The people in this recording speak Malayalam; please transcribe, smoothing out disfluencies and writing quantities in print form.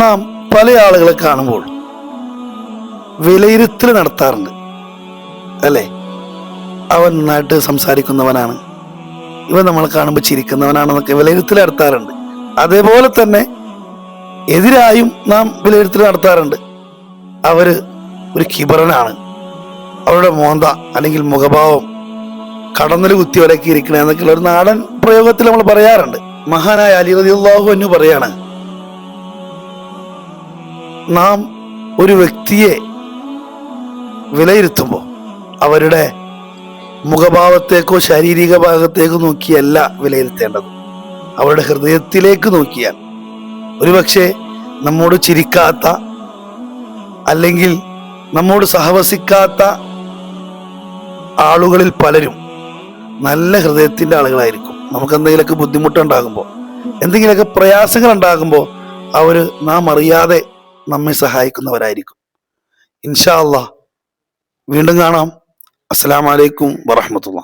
നാം പല ആളുകളെ കാണുമ്പോൾ വിലയിരുത്തൽ നടത്താറുണ്ട് അല്ലേ? അവൻ നന്നായിട്ട് സംസാരിക്കുന്നവനാണ്, ഇവൻ നമ്മളെ കാണുമ്പോൾ ചിരിക്കുന്നവനാണെന്നൊക്കെ വിലയിരുത്തൽ നടത്താറുണ്ട്. അതേപോലെ തന്നെ എതിരായും നാം വിലയിരുത്തൽ നടത്താറുണ്ട്. അവര് ഒരു കിബറനാണ്, അവരുടെ മോന്ത അല്ലെങ്കിൽ മുഖഭാവം കടന്നൽ കുത്തി വലക്കി ഇരിക്കണ എന്നൊക്കെയുള്ള ഒരു നാടൻ പ്രയോഗത്തിൽ നമ്മൾ പറയാറുണ്ട്. മഹാനായ അലി റളിയല്ലാഹു അൻഹു പറയാണ്, നാം ഒരു വ്യക്തിയെ വിലയിരുത്തുമ്പോൾ അവരുടെ മുഖഭാവത്തേക്കോ ശാരീരിക ഭാഗത്തേക്കോ നോക്കിയല്ല വിലയിരുത്തേണ്ടത്, അവരുടെ ഹൃദയത്തിലേക്ക് നോക്കിയാൽ. ഒരുപക്ഷെ നമ്മോട് ചിരിക്കാത്ത അല്ലെങ്കിൽ നമ്മോട് സഹവസിക്കാത്ത ആളുകളിൽ പലരും നല്ല ഹൃദയത്തിന്റെ ആളുകളായിരിക്കും. നമുക്ക് എന്തെങ്കിലുമൊക്കെ ബുദ്ധിമുട്ടുണ്ടാകുമ്പോൾ, എന്തെങ്കിലുമൊക്കെ പ്രയാസങ്ങൾ ഉണ്ടാകുമ്പോൾ അവര് നാം അറിയാതെ നമ്മെ സഹായിക്കുന്നവരായിരിക്കും. ഇൻഷാ അല്ലാഹ് വീണ്ടും കാണാം. അസ്സലാമു അലൈക്കും വറഹ്മത്തുള്ളാഹി.